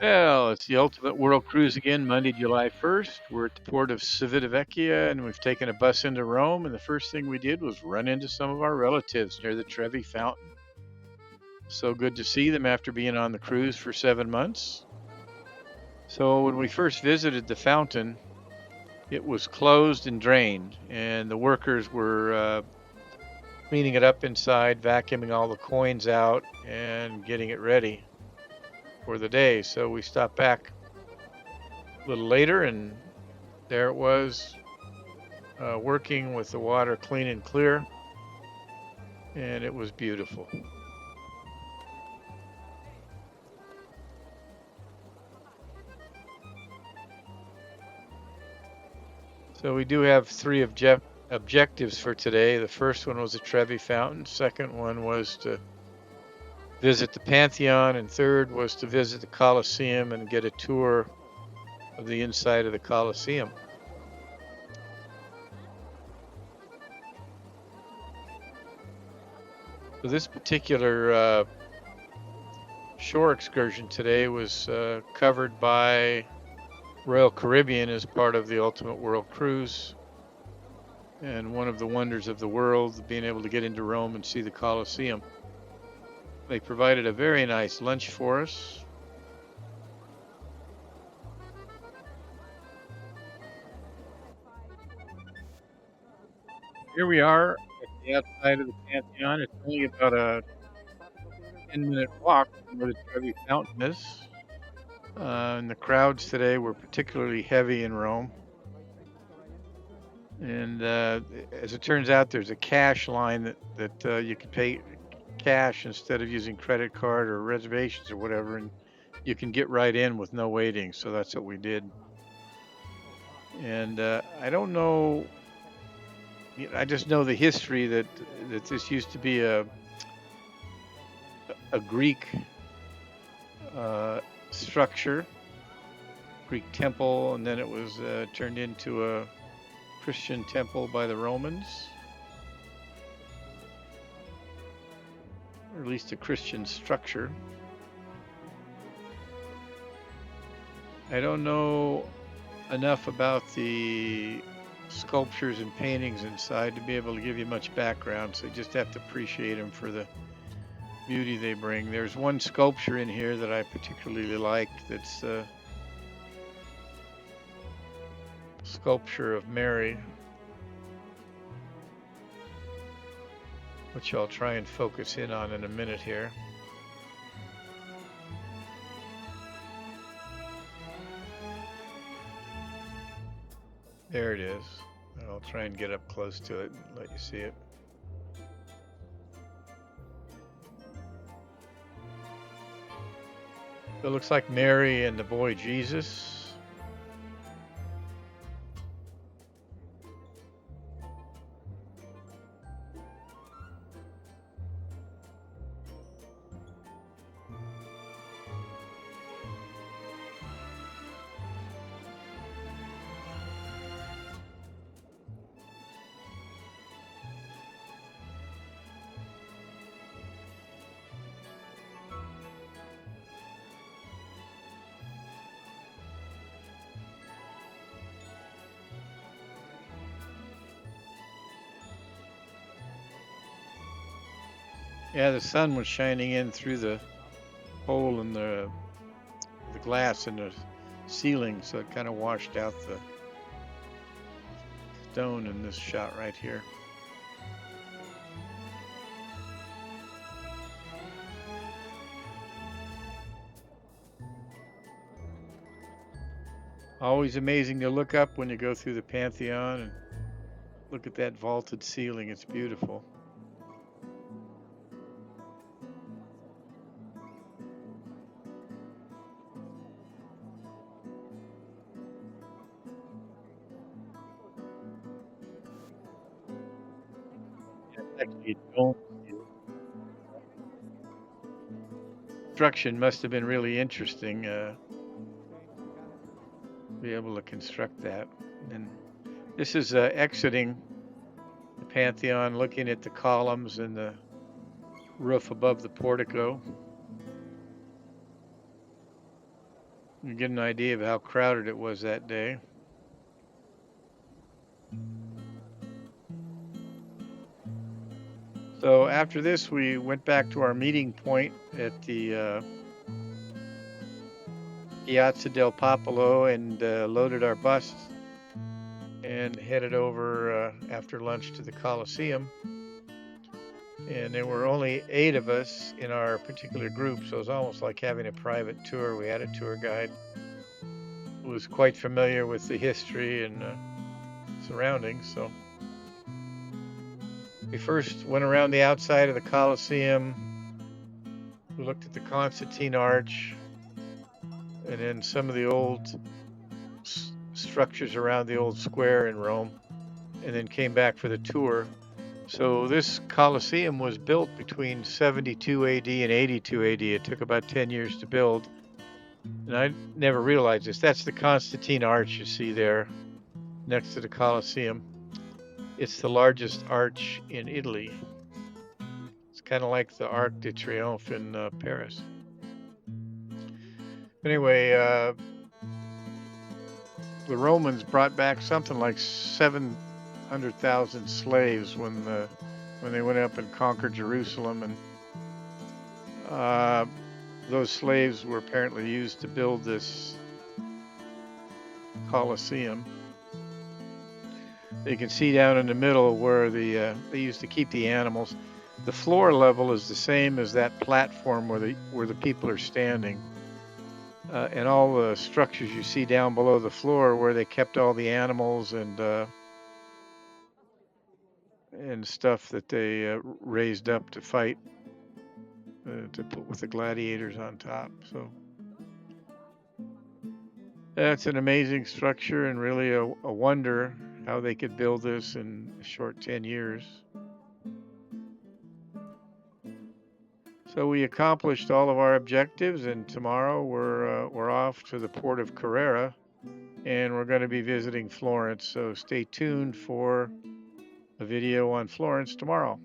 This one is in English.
Well, it's the Ultimate World Cruise again, Monday, July 1st. We're at the port of Civitavecchia and we've taken a bus into Rome. And the first thing we did was run into some of our relatives near the Trevi Fountain. So good to see them after being on the cruise for 7 months. So when we first visited the fountain, it was closed and drained, and the workers were cleaning it up inside, vacuuming all the coins out, and getting it ready for the day. So we stopped back a little later, and there it was, working with the water clean and clear, and it was beautiful. So we do have three objectives for today. The first one was the Trevi Fountain. Second one was to visit the Pantheon, and third was to visit the Coliseum and get a tour of the inside of the Coliseum. So this particular shore excursion today was covered by Royal Caribbean as part of the Ultimate World Cruise. And one of the wonders of the world, being able to get into Rome and see the Colosseum. They provided a very nice lunch for us. Here we are at the outside of the Pantheon. It's only about a 10-minute walk from where the Trevi Fountain is. And the crowds today were particularly heavy in Rome. And as it turns out, there's a cash line that you can pay cash instead of using credit card or reservations or whatever, and you can get right in with no waiting. So that's what we did. And I don't know. I just know the history that this used to be a Greek uh, structure, Greek temple, and then it was turned into a Christian temple by the Romans, or at least a Christian structure. I don't know enough about the sculptures and paintings inside to be able to give you much background, so you just have to appreciate them for the beauty they bring. There's one sculpture in here that I particularly like. That's a sculpture of Mary, which I'll try and focus in on in a minute here. There it is. I'll try and get up close to it and let you see it. It looks like Mary and the boy Jesus. Yeah, the sun was shining in through the hole in the glass in the ceiling, so it kind of washed out the stone in this shot right here. Always amazing to look up when you go through the Pantheon and look at that vaulted ceiling. It's beautiful. Actually, a dome ceiling. Construction must have been really interesting. Be able to construct that. And this is exiting the Pantheon, looking at the columns and the roof above the portico. You get an idea of how crowded it was that day. So after this, we went back to our meeting point at the Piazza del Popolo and loaded our bus and headed over after lunch to the Coliseum. And there were only 8 of us in our particular group, so it was almost like having a private tour. We had a tour guide who was quite familiar with the history and surroundings. So we first went around the outside of the Coliseum. We looked at the Constantine Arch and then some of the old structures around the old square in Rome, and then came back for the tour. So this Colosseum was built between 72 AD and 82 AD. It took about 10 years to build. And I never realized this. That's the Constantine Arch you see there next to the Colosseum. It's the largest arch in Italy. It's kind of like the Arc de Triomphe in Paris. Anyway, the Romans brought back something like 700,000 slaves when they went up and conquered Jerusalem, and those slaves were apparently used to build this Colosseum. You can see down in the middle where they used to keep the animals. The floor level is the same as that platform where the people are standing, and all the structures you see down below the floor where they kept all the animals and stuff that they raised up to fight to put with the gladiators on top. So that's an amazing structure and really a wonder how they could build this in a short 10 years. So we accomplished all of our objectives, and tomorrow we're off to the port of Carrara, and we're going to be visiting Florence. So stay tuned for a video on Florence tomorrow.